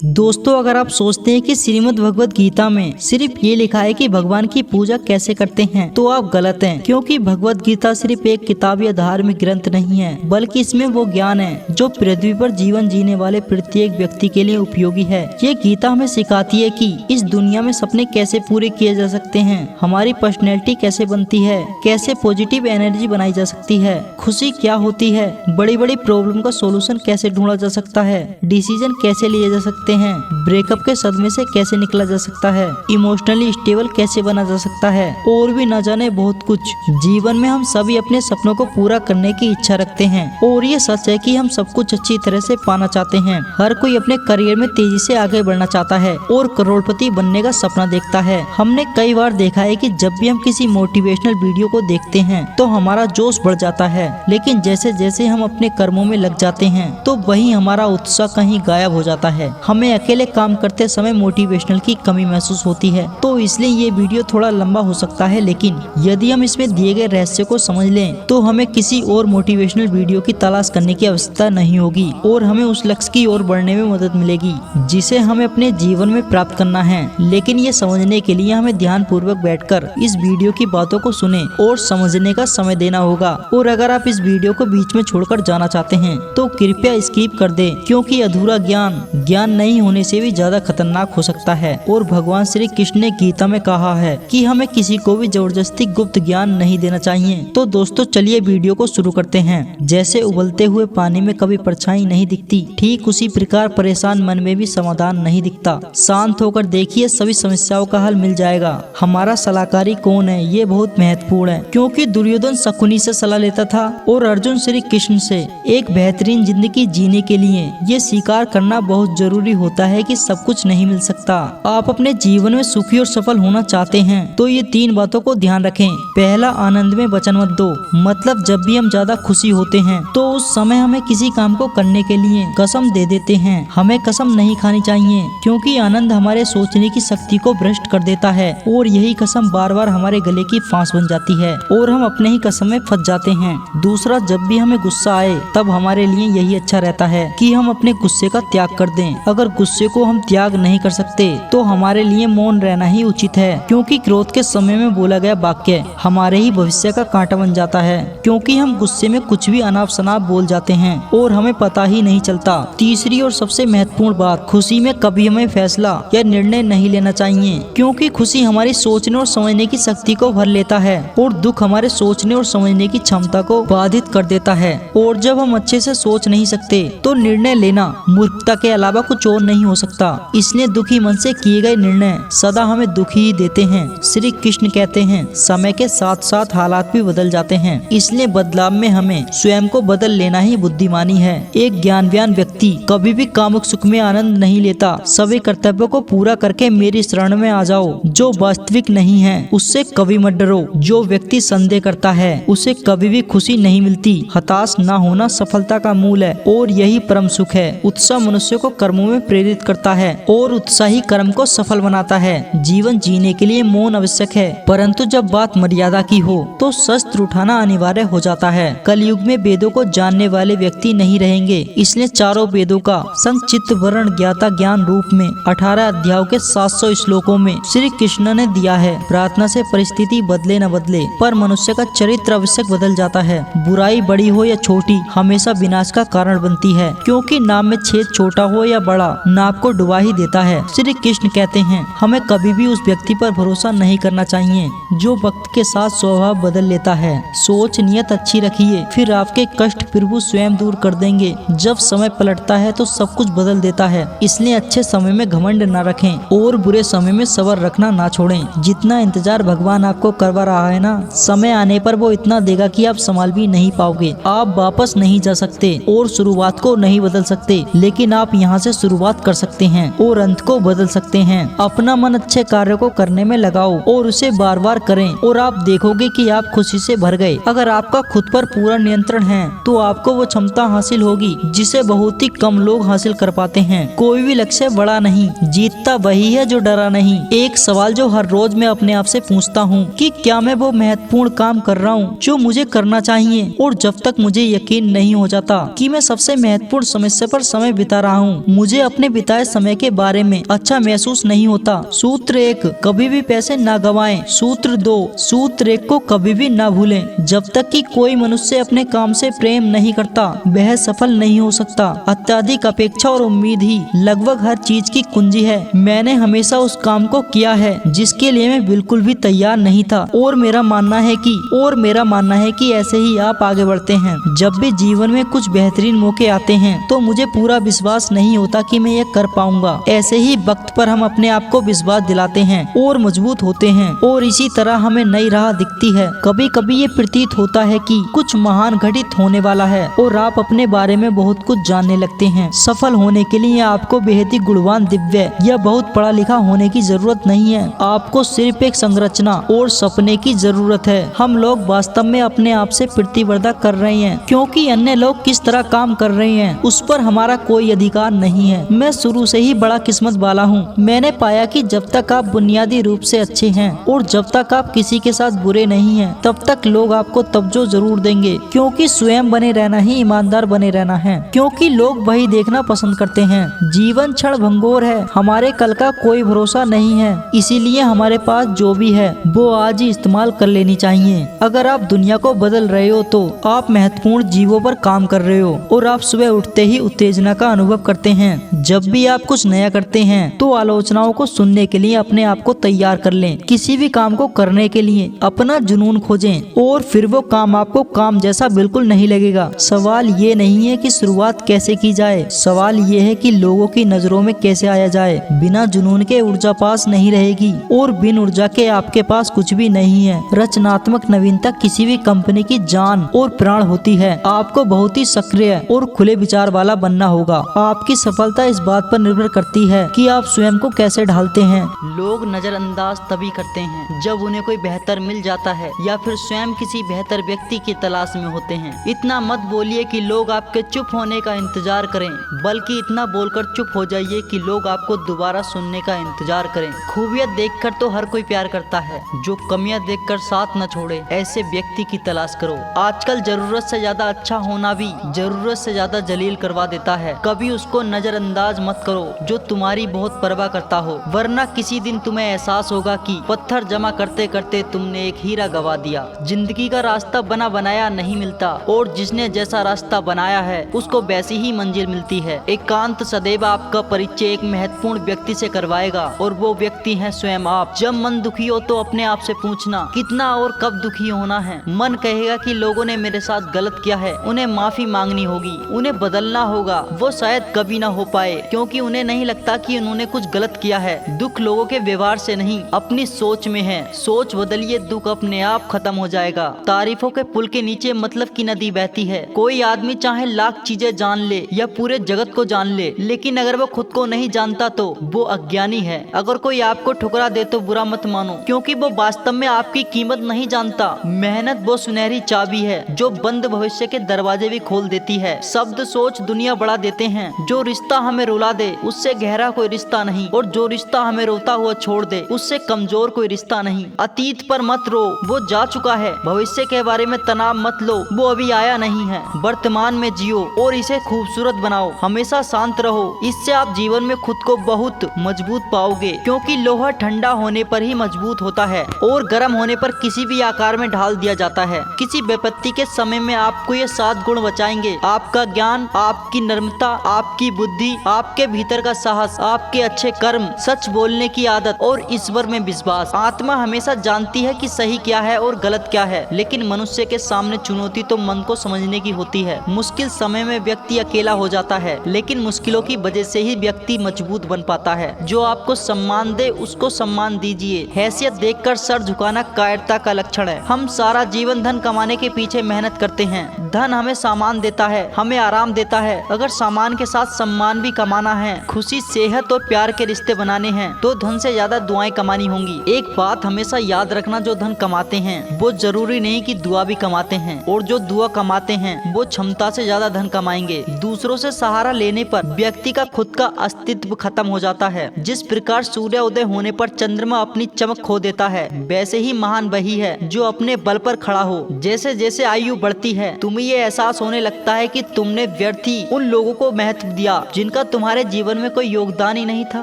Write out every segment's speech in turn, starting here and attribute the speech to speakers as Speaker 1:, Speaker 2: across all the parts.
Speaker 1: दोस्तों, अगर आप सोचते हैं कि श्रीमद् भगवत गीता में सिर्फ ये लिखा है कि भगवान की पूजा कैसे करते हैं, तो आप गलत हैं। क्योंकि भगवत गीता सिर्फ एक किताब या धार्मिक ग्रंथ नहीं है, बल्कि इसमें वो ज्ञान है जो पृथ्वी पर जीवन जीने वाले प्रत्येक व्यक्ति के लिए उपयोगी है। ये गीता हमें सिखाती है कि इस दुनिया में सपने कैसे पूरे किए जा सकते हैं, हमारी पर्सनैलिटी कैसे बनती है, कैसे पॉजिटिव एनर्जी बनाई जा सकती है, खुशी क्या होती है, बड़ी बड़ी प्रॉब्लम का सोल्यूशन कैसे ढूंढा जा सकता है, डिसीजन कैसे लिए जा सकते हैं, ब्रेकअप के सदमे से कैसे निकला जा सकता है, इमोशनली स्टेबल कैसे बना जा सकता है, और भी न जाने बहुत कुछ। जीवन में हम सभी अपने सपनों को पूरा करने की इच्छा रखते हैं, और ये सच है कि हम सब कुछ अच्छी तरह से पाना चाहते हैं। हर कोई अपने करियर में तेजी से आगे बढ़ना चाहता है और करोड़पति बनने का सपना देखता है। हमने कई बार देखा है कि जब भी हम किसी मोटिवेशनल वीडियो को देखते हैं तो हमारा जोश बढ़ जाता है, लेकिन जैसे जैसे हम अपने कर्मों में लग जाते हैं तो वहीं हमारा उत्साह कहीं गायब हो जाता है। हमें अकेले काम करते समय मोटिवेशनल की कमी महसूस होती है। तो इसलिए ये वीडियो थोड़ा लंबा हो सकता है, लेकिन यदि हम इसमें दिए गए रहस्य को समझ लें तो हमें किसी और मोटिवेशनल वीडियो की तलाश करने की आवश्यकता नहीं होगी और हमें उस लक्ष्य की ओर बढ़ने में मदद मिलेगी जिसे हमें अपने जीवन में प्राप्त करना है। लेकिन ये समझने के लिए हमें ध्यान पूर्वक बैठकर इस वीडियो की बातों को सुने और समझने का समय देना होगा। और अगर आप इस वीडियो को बीच में छोड़कर जाना चाहते हैं तो कृपया स्किप कर दें, क्योंकि अधूरा ज्ञान नहीं होने से भी ज्यादा खतरनाक हो सकता है। और भगवान श्री कृष्ण ने गीता में कहा है कि हमें किसी को भी जबरदस्ती गुप्त ज्ञान नहीं देना चाहिए। तो दोस्तों, चलिए वीडियो को शुरू करते हैं। जैसे उबलते हुए पानी में कभी परछाई नहीं दिखती, ठीक उसी प्रकार परेशान मन में भी समाधान नहीं दिखता। शांत होकर देखिए, सभी समस्याओं का हल मिल जाएगा। हमारा सलाहकारी कौन है, ये बहुत महत्वपूर्ण है, क्योंकि दुर्योधन शकुनी से सलाह लेता था और अर्जुन श्री कृष्ण से। एक बेहतरीन जिंदगी जीने के लिए ये स्वीकार करना बहुत जरूरी होता है कि सब कुछ नहीं मिल सकता। आप अपने जीवन में सुखी और सफल होना चाहते हैं तो ये 3 बातों को ध्यान रखें। पहला, आनंद में वचन मत दो। मतलब जब भी हम ज्यादा खुशी होते हैं तो उस समय हमें किसी काम को करने के लिए कसम दे देते हैं। हमें कसम नहीं खानी चाहिए, क्योंकि आनंद हमारे सोचने की शक्ति को भ्रष्ट कर देता है और यही कसम बार बार हमारे गले की फांस बन जाती है और हम अपने ही कसम में फंस जाते हैं। दूसरा, जब भी हमें गुस्सा आए तब हमारे लिए यही अच्छा रहता है कि हम अपने गुस्से का त्याग कर दें। अगर गुस्से को हम त्याग नहीं कर सकते तो हमारे लिए मौन रहना ही उचित है, क्योंकि क्रोध के समय में बोला गया वाक्य हमारे ही भविष्य का कांटा बन जाता है। क्योंकि हम गुस्से में कुछ भी अनाप शनाप बोल जाते हैं और हमें पता ही नहीं चलता। तीसरी और सबसे महत्वपूर्ण बात, खुशी में कभी हमें फैसला या निर्णय नहीं लेना चाहिए, क्योंकि खुशी हमारी सोचने और समझने की शक्ति को भर लेता है और दुख हमारे सोचने और समझने की क्षमता को बाधित कर देता है। और जब हम अच्छे से सोच नहीं सकते तो निर्णय लेना मूर्खता के अलावा कुछ और नहीं हो सकता। इसलिए दुखी मन से किए गए निर्णय सदा हमें दुखी ही देते हैं। श्री कृष्ण कहते हैं, समय के साथ साथ हालात भी बदल जाते हैं, इसलिए बदलाव में हमें स्वयं को बदल लेना ही बुद्धिमानी है। एक ज्ञानवान व्यक्ति कभी भी कामुक सुख में आनंद नहीं लेता। सभी कर्तव्यों को पूरा करके मेरी शरण में आ जाओ। जो वास्तविक नहीं है उससे कभी मत डरो। जो व्यक्ति संदेह करता है उसे कभी भी खुशी नहीं मिलती। हताश न होना सफलता का मूल है और यही परम सुख है। उत्साह मनुष्य को कर्मों में प्रेरित करता है और उत्साही कर्म को सफल बनाता है। जीवन जीने के लिए मौन आवश्यक है, परंतु जब बात मर्यादा की हो तो शस्त्र उठाना अनिवार्य हो जाता है। कलयुग में वेदों को जानने वाले व्यक्ति नहीं रहेंगे, इसलिए चारों वेदों का संक्षिप्त वर्ण ज्ञाता ज्ञान रूप में 18 अध्यायों के 700 श्लोकों में श्री कृष्ण ने दिया है। प्रार्थना से परिस्थिति बदले न बदले, पर मनुष्य का चरित्र आवश्यक बदल जाता है। बुराई बड़ी हो या छोटी हमेशा विनाश का कारण बनती है, क्योंकि नाम में छेद छोटा हो या बड़ा नाव को डुबा ही देता है। श्री कृष्ण कहते हैं, हमें कभी भी उस व्यक्ति पर भरोसा नहीं करना चाहिए जो वक्त के साथ स्वभाव बदल लेता है। सोच नियत अच्छी रखिए, फिर आपके कष्ट प्रभु स्वयं दूर कर देंगे। जब समय पलटता है तो सब कुछ बदल देता है। इसलिए अच्छे समय में घमंड न रखें और बुरे समय में सब्र रखना ना छोड़ें। जितना इंतजार भगवान आपको करवा रहा है ना, समय आने पर वो इतना देगा कि आप संभाल भी नहीं पाओगे। आप वापस नहीं जा सकते और शुरुआत को नहीं बदल सकते, लेकिन आप यहाँ से शुरुआत कर सकते हैं और अंत को बदल सकते हैं। अपना मन अच्छे कार्य को करने में लगाओ और उसे बार बार करें और आप देखोगे कि आप खुशी से भर गए। अगर आपका खुद पर पूरा नियंत्रण है तो आपको वो क्षमता हासिल होगी जिसे बहुत ही कम लोग हासिल कर पाते हैं। कोई भी लक्ष्य बड़ा नहीं, जीतता वही है जो डरा नहीं। एक सवाल जो हर रोज मैं अपने आप से पूछता हूँ कि क्या मैं वो महत्वपूर्ण काम कर रहा हूँ जो मुझे करना चाहिए, और जब तक मुझे यकीन नहीं हो जाता कि मैं सबसे महत्वपूर्ण समस्या पर समय बिता रहा हूँ, मुझे अपने बिताए समय के बारे में अच्छा महसूस नहीं होता। सूत्र 1, कभी भी पैसे ना गवाएं। सूत्र 2, सूत्र 1 को कभी भी ना भूलें। जब तक कि कोई मनुष्य अपने काम से प्रेम नहीं करता वह सफल नहीं हो सकता। अत्यधिक अपेक्षा और उम्मीद ही लगभग हर चीज की कुंजी है। मैंने हमेशा उस काम को किया है जिसके लिए मैं बिल्कुल भी तैयार नहीं था और मेरा मानना है कि ऐसे ही आप आगे बढ़ते हैं। जब भी जीवन में कुछ बेहतरीन मौके आते हैं तो मुझे पूरा विश्वास नहीं होता कि मैं ये कर पाऊंगा। ऐसे ही वक्त पर हम अपने आप को विश्वास दिलाते हैं और मजबूत होते हैं और इसी तरह हमें नई राह दिखती है। कभी कभी ये प्रतीत होता है कि कुछ महान घटित होने वाला है और आप अपने बारे में बहुत कुछ जानने लगते हैं। सफल होने के लिए आपको बेहद ही गुणवान, दिव्य या बहुत पढ़ा लिखा होने की जरूरत नहीं है। आपको सिर्फ एक संरचना और सपने की जरूरत है। हम लोग वास्तव में अपने आप से प्रतिस्पर्धा कर रहे हैं क्योंकि अन्य लोग किस तरह काम कर रहे हैं उस पर हमारा कोई अधिकार नहीं है। मैं शुरू से ही बड़ा किस्मत वाला हूँ। मैंने पाया कि जब तक आप बुनियादी रूप से अच्छे हैं और जब तक आप किसी के साथ बुरे नहीं हैं, तब तक लोग आपको तवज्जो जरूर देंगे, क्योंकि स्वयं बने रहना ही ईमानदार बने रहना है, क्योंकि लोग वही देखना पसंद करते हैं। जीवन क्षण भंगुर है, हमारे कल का कोई भरोसा नहीं है, इसीलिए हमारे पास जो भी है वो आज ही इस्तेमाल कर लेनी चाहिए। अगर आप दुनिया को बदल रहे हो तो आप महत्वपूर्ण जीवों पर काम कर रहे हो और आप सुबह उठते ही उत्तेजना का अनुभव करते हैं। जब भी आप कुछ नया करते हैं तो आलोचनाओं को सुनने के लिए अपने आप को तैयार कर लें। किसी भी काम को करने के लिए अपना जुनून खोजें और फिर वो काम आपको काम जैसा बिल्कुल नहीं लगेगा। सवाल ये नहीं है कि शुरुआत कैसे की जाए, सवाल ये है कि लोगों की नजरों में कैसे आया जाए। बिना जुनून के ऊर्जा पास नहीं रहेगी और बिन ऊर्जा के आपके पास कुछ भी नहीं है। रचनात्मक नवीनता किसी भी कंपनी की जान और प्राण होती है। आपको बहुत ही सक्रिय और खुले विचार वाला बनना होगा। आपकी सफलता इस बात पर निर्भर करती है कि आप स्वयं को कैसे ढालते हैं। लोग नजरअंदाज तभी करते हैं जब उन्हें कोई बेहतर मिल जाता है या फिर स्वयं किसी बेहतर व्यक्ति की तलाश में होते हैं। इतना मत बोलिए कि लोग आपके चुप होने का इंतजार करें, बल्कि इतना बोलकर चुप हो जाइए कि लोग आपको दोबारा सुनने का इंतजार करें। खूबियां देखकर तो हर कोई प्यार करता है, जो कमियां देखकर साथ न छोड़े ऐसे व्यक्ति की तलाश करो। आजकल जरूरत से ज्यादा अच्छा होना भी जरूरत से ज्यादा जलील करवा देता है। कभी उसको नजरअंदाज मत करो जो तुम्हारी बहुत परवाह करता हो, वरना किसी दिन तुम्हें एहसास होगा कि पत्थर जमा करते करते तुमने एक हीरा गवा दिया। जिंदगी का रास्ता बना बनाया नहीं मिलता और जिसने जैसा रास्ता बनाया है उसको वैसी ही मंजिल मिलती है। एकांत सदैव आपका परिचय एक महत्वपूर्ण व्यक्ति से करवाएगा और वो व्यक्ति है स्वयं आप। जब मन दुखी हो तो अपने आप से पूछना कितना और कब दुखी होना है। मन कहेगा कि लोगों ने मेरे साथ गलत किया है, उन्हें माफी मांगनी होगी, उन्हें बदलना होगा। वो शायद कभी ना हो पाए क्योंकि उन्हें नहीं लगता कि उन्होंने कुछ गलत किया है। दुख लोगों के व्यवहार से नहीं अपनी सोच में है। सोच बदलिए, दुख अपने आप खत्म हो जाएगा। तारीफों के पुल के नीचे मतलब की नदी बहती है। कोई आदमी चाहे लाख चीजें जान ले या पूरे जगत को जान ले, लेकिन अगर वो खुद को नहीं जानता तो वो अज्ञानी है। अगर कोई आपको ठुकरा दे तो बुरा मत मानो, क्योंकि वो वास्तव में आपकी कीमत नहीं जानता। मेहनत वो सुनहरी चाबी है जो बंद भविष्य के दरवाजे भी खोल देती है। शब्द सोच दुनिया बढ़ा देते हैं। जो रिश्ता हमें रुला दे उससे गहरा कोई रिश्ता नहीं, और जो रिश्ता हमें रोता हुआ छोड़ दे उससे कमजोर कोई रिश्ता नहीं। अतीत पर मत रो, वो जा चुका है। भविष्य के बारे में तनाव मत लो, वो अभी आया नहीं है। वर्तमान में जियो और इसे खूबसूरत बनाओ। हमेशा शांत रहो, इससे आप जीवन में खुद को बहुत मजबूत पाओगे, क्योंकि लोहा ठंडा होने पर ही मजबूत होता है और गर्म होने पर किसी भी आकार में ढाल दिया जाता है। किसी विपत्ति के समय में आपको ये 7 गुण बचाएंगे: आपका ज्ञान, आपकी नम्रता, आपकी बुद्धि, आपके भीतर का साहस, आपके अच्छे कर्म, सच बोलने की आदत और ईश्वर में विश्वास। आत्मा हमेशा जानती है कि सही क्या है और गलत क्या है, लेकिन मनुष्य के सामने चुनौती तो मन को समझने की होती है। मुश्किल समय में व्यक्ति अकेला हो जाता है, लेकिन मुश्किलों की वजह से ही व्यक्ति मजबूत बन पाता है। जो आपको सम्मान दे उसको सम्मान दीजिए। हैसियत देखकर सर झुकाना कायरता का लक्षण है। हम सारा जीवन धन कमाने के पीछे मेहनत करते हैं। धन हमें सामान देता है, हमें आराम देता है। अगर सामान के साथ सम्मान भी कमाना है, खुशी, सेहत और प्यार के रिश्ते बनाने हैं, तो धन से ज्यादा दुआएं कमानी होंगी। एक बात हमेशा याद रखना, जो धन कमाते हैं वो जरूरी नहीं कि दुआ भी कमाते हैं, और जो दुआ कमाते हैं वो क्षमता से ज्यादा धन कमाएंगे। दूसरों से सहारा लेने पर व्यक्ति का खुद का अस्तित्व खत्म हो जाता है। जिस प्रकार सूर्य उदय होने पर चंद्रमा अपनी चमक खो देता है, वैसे ही महान वही है जो अपने बल पर खड़ा हो। जैसे जैसे आयु बढ़ती है तुम्हें ये एहसास होने लगता है कि तुमने व्यर्थ ही उन लोगों को महत्व दिया जिनका जिनका तुम्हारे जीवन में कोई योगदान ही नहीं था।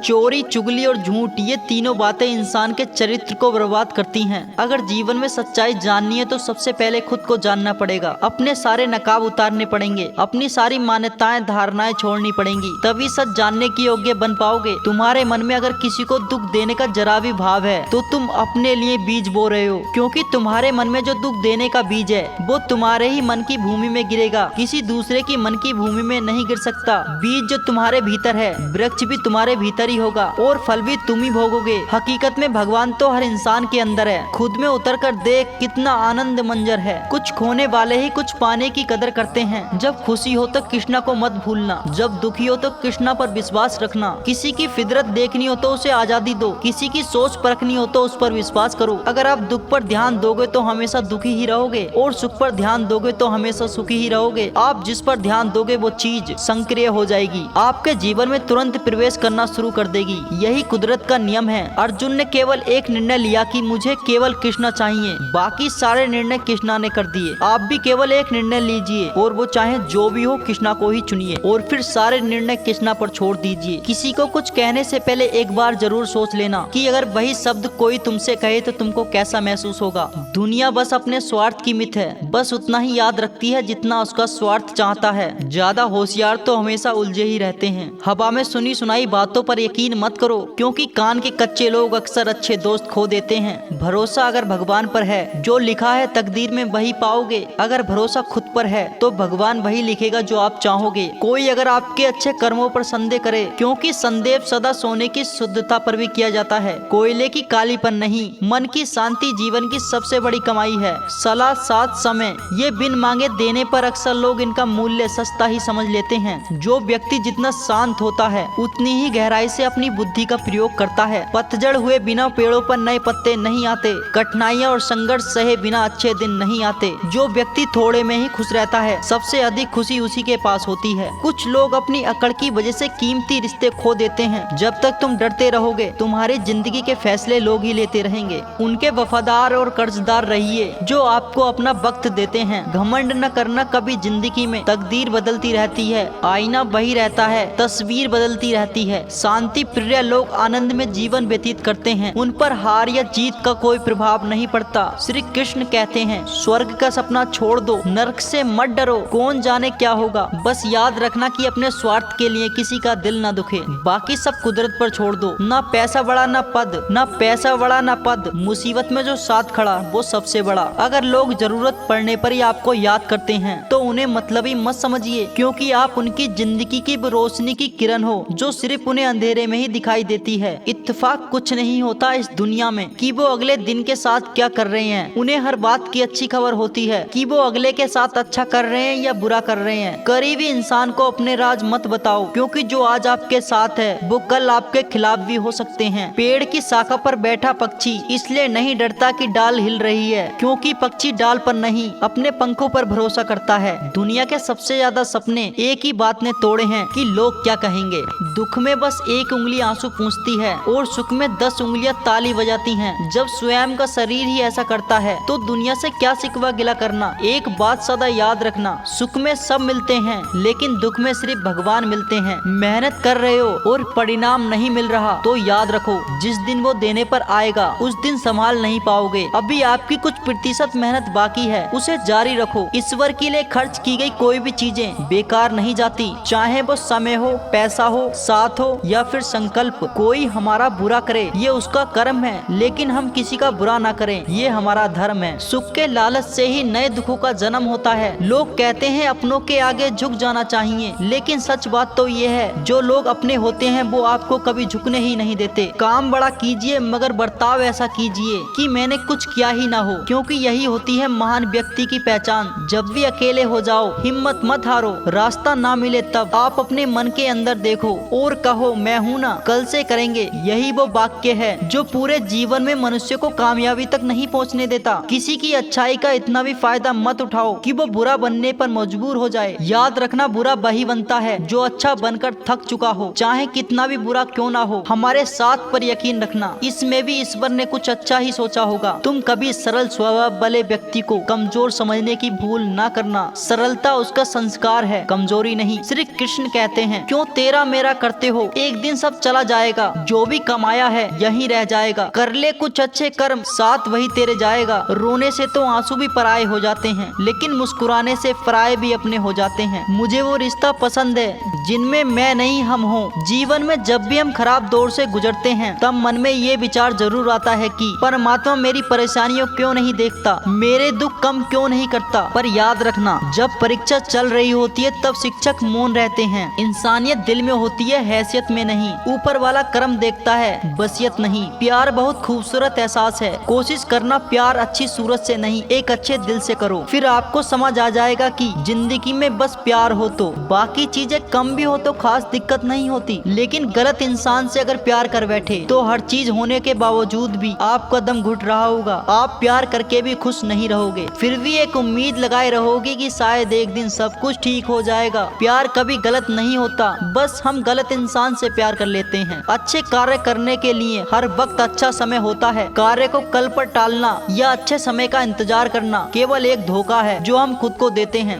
Speaker 1: चोरी, चुगली और झूठ, ये तीनों बातें इंसान के चरित्र को बर्बाद करती हैं। अगर जीवन में सच्चाई जाननी है तो सबसे पहले खुद को जानना पड़ेगा। अपने सारे नकाब उतारने पड़ेंगे, अपनी सारी मान्यताएं धारणाएं छोड़नी पड़ेंगी, तभी सच जानने के योग्य बन पाओगे। तुम्हारे मन में अगर किसी को दुख देने का जरा भी भाव है तो तुम अपने लिए बीज बो रहे हो, क्योंकि तुम्हारे मन में जो दुख देने का बीज है वो तुम्हारे ही मन की भूमि में गिरेगा, किसी दूसरे की मन की भूमि में नहीं गिर सकता। बीज जो तुम्हारे भीतर है, वृक्ष भी तुम्हारे भीतर ही होगा और फल भी तुम ही भोगोगे। हकीकत में भगवान तो हर इंसान के अंदर है। खुद में उतर कर देख कितना आनंद मंजर है। कुछ खोने वाले ही कुछ पाने की कदर करते हैं। जब खुशी हो तो कृष्णा को मत भूलना, जब दुखी हो तो कृष्णा पर विश्वास रखना। किसी की फितरत देखनी हो तो उसे आजादी दो, किसी की सोच परखनी हो तो उस पर विश्वास करो। अगर आप दुख पर ध्यान दोगे तो हमेशा दुखी ही रहोगे और सुख पर ध्यान दोगे तो हमेशा सुखी ही रहोगे। आप जिस पर ध्यान दोगे वो चीज संक्रिय हो जाएगी, आपके जीवन में तुरंत प्रवेश करना शुरू कर देगी। यही कुदरत का नियम है। अर्जुन ने केवल एक निर्णय लिया कि मुझे केवल कृष्णा चाहिए, बाकी सारे निर्णय कृष्णा ने कर दिए। आप भी केवल एक निर्णय लीजिए और वो चाहे जो भी हो कृष्णा को ही चुनिए और फिर सारे निर्णय कृष्णा पर छोड़ दीजिए। किसी को कुछ कहने से पहले एक बार जरूर सोच लेना कि अगर वही शब्द कोई तुमसे कहे तो तुमको कैसा महसूस होगा। दुनिया बस अपने स्वार्थ की मित है, बस उतना ही याद रखती है जितना उसका स्वार्थ चाहता है। ज्यादा होशियार तो हमेशा उलझे ही रहते हैं। हवा में सुनी सुनाई बातों पर यकीन मत करो, क्योंकि कान के कच्चे लोग अक्सर अच्छे दोस्त खो देते हैं। भरोसा अगर भगवान पर है, जो लिखा है तकदीर में वही पाओगे। अगर भरोसा खुद पर है तो भगवान वही लिखेगा जो आप चाहोगे। कोई अगर आपके अच्छे कर्मों पर संदेह करे, क्योंकि संदेह सदा सोने की शुद्धता पर भी किया जाता है, कोयले की कालीपन नहीं। मन की शांति जीवन की सबसे बड़ी कमाई है। सलाह, साथ, समय, ये बिन मांगे देने पर अक्सर लोग इनका मूल्य सस्ता ही समझ लेते हैं। जो व्यक्ति जितना शांत होता है उतनी ही गहराई से अपनी बुद्धि का प्रयोग करता है। पतझड़ हुए बिना पेड़ों पर नए पत्ते नहीं आते, कठिनाइयाँ और संघर्ष सहे बिना अच्छे दिन नहीं आते। जो व्यक्ति थोड़े में ही खुश रहता है, सबसे अधिक खुशी उसी के पास होती है। कुछ लोग अपनी अकड़ की वजह से कीमती रिश्ते खो देते हैं। जब तक तुम डरते रहोगे तुम्हारी जिंदगी के फैसले लोग ही लेते रहेंगे। उनके वफादार और कर्जदार रहिए जो आपको अपना वक्त देते हैं। घमंड न करना, कभी जिंदगी में तकदीर बदलती रहती है, आईना वही रहता है, तस्वीर बदलती रहती है। शांति प्रिय लोग आनंद में जीवन व्यतीत करते हैं, उन पर हार या जीत का कोई प्रभाव नहीं पड़ता। श्री कृष्ण कहते हैं, स्वर्ग का सपना छोड़ दो, नरक से मत डरो, कौन जाने क्या होगा। बस याद रखना कि अपने स्वार्थ के लिए किसी का दिल न दुखे, बाकी सब कुदरत पर छोड़ दो। ना पैसा बड़ा ना पद, ना पैसा बड़ा ना पद, मुसीबत में जो साथ खड़ा वो सबसे बड़ा। अगर लोग जरूरत पड़ने पर ही आपको याद करते हैं तो उन्हें मतलबी मत समझिए, क्योंकि आप उनकी जिंदगी की रोशनी की किरण हो जो सिर्फ उन्हें अंधेरे में ही दिखाई देती है। इत्तेफाक कुछ नहीं होता इस दुनिया में कि वो अगले दिन के साथ क्या कर रहे हैं। उन्हें हर बात की अच्छी खबर होती है कि वो अगले के साथ अच्छा कर रहे हैं या बुरा कर रहे हैं। करीबी इंसान को अपने राज मत बताओ, क्योंकि जो आज आपके साथ है वो कल आपके खिलाफ भी हो सकते हैं। पेड़ की शाखा पर बैठा पक्षी इसलिए नहीं डरता कि डाल हिल रही है, क्योंकि पक्षी डाल पर नहीं अपने पंखों पर भरोसा करता है। दुनिया के सबसे ज्यादा सपने एक ही बात ने तोड़े हैं कि लोग क्या कहेंगे। दुख में बस एक उंगली आंसू पूंछती है और सुख में 10 उंगलियां ताली बजाती हैं। जब स्वयं का शरीर ही ऐसा करता है तो दुनिया से क्या सिकवा गिला करना। एक बात सदा याद रखना, सुख में सब मिलते हैं लेकिन दुख में सिर्फ भगवान मिलते हैं। मेहनत कर रहे हो और परिणाम नहीं मिल रहा तो याद रखो, जिस दिन वो देने पर आएगा उस दिन संभाल नहीं पाओगे। अभी आपकी कुछ प्रतिशत मेहनत बाकी है, उसे जारी रखो। ईश्वर के लिए खर्च की गई कोई भी चीजें बेकार नहीं जाती, चाहे वो समय हो, पैसा हो, साथ हो या फिर संकल्प। कोई हमारा बुरा करे ये उसका कर्म है, लेकिन हम किसी का बुरा ना करें ये हमारा धर्म है। सुख के लालच से ही नए दुखों का जन्म होता है। लोग कहते हैं अपनों के आगे झुक जाना चाहिए, लेकिन सच बात तो ये है जो लोग अपने होते हैं वो आपको कभी झुकने ही नहीं देते। काम बड़ा कीजिए मगर बर्ताव ऐसा कीजिए कि मैंने कुछ किया ही ना हो, क्योंकि यही होती है महान व्यक्ति की पहचान। जब भी अकेले हो जाओ हिम्मत मत हारो, रास्ता ना मिले तब आप अपने मन के अंदर देखो और कहो मैं हूँ ना, कल से करेंगे। यही वो वाक्य है जो पूरे जीवन में मनुष्य को कामयाबी तक नहीं पहुँचने देता। किसी की अच्छाई का इतना भी फायदा मत उठाओ कि वो बुरा बनने पर मजबूर हो जाए। याद रखना, बुरा वही बनता है जो अच्छा बनकर थक चुका हो, चाहे कितना भी बुरा क्यों ना हो। हमारे साथ पर यकीन रखना, इसमें भी ईश्वर ने कुछ अच्छा ही सोचा होगा। तुम कभी सरल स्वभाव वाले व्यक्ति को कमजोर समझने की भूल ना करना। सरलता उसका संस्कार है, कमजोरी नहीं। श्री कृष्ण कहते कहते हैं क्यों तेरा मेरा करते हो, एक दिन सब चला जाएगा, जो भी कमाया है यहीं रह जाएगा, कर ले कुछ अच्छे कर्म साथ वही तेरे जाएगा। रोने से तो आंसू भी पराये हो जाते हैं, लेकिन मुस्कुराने से पराये भी अपने हो जाते हैं। मुझे वो रिश्ता पसंद है जिनमें मैं नहीं हम हो। जीवन में जब भी हम खराब दौर से गुजरते हैं तब मन में ये विचार जरूर आता है कि परमात्मा मेरी परेशानियों क्यों नहीं देखता, मेरे दुख कम क्यों नहीं करता। पर याद रखना, जब परीक्षा चल रही होती है तब शिक्षक मौन रहते हैं। इंसानियत दिल में होती है, हैसियत में नहीं। ऊपर वाला कर्म देखता है, बसियत नहीं। प्यार बहुत खूबसूरत एहसास है, कोशिश करना प्यार अच्छी सूरत से नहीं एक अच्छे दिल से करो। फिर आपको समझ आ जाएगा कि जिंदगी में बस प्यार हो तो बाकी चीजें कम भी हो तो खास दिक्कत नहीं होती, लेकिन गलत इंसान से अगर प्यार कर बैठे तो हर चीज होने के बावजूद भी आपका दम घुट रहा होगा, आप प्यार करके भी खुश नहीं रहोगे। फिर भी एक उम्मीद लगाए रहोगे कि शायद एक दिन सब कुछ ठीक हो जाएगा। प्यार कभी गलत नहीं होता, बस हम गलत इंसान से प्यार कर लेते हैं। अच्छे कार्य करने के लिए हर वक्त अच्छा समय होता है। कार्य को कल पर टालना या अच्छे समय का इंतजार करना केवल एक धोखा है जो हम खुद को देते हैं।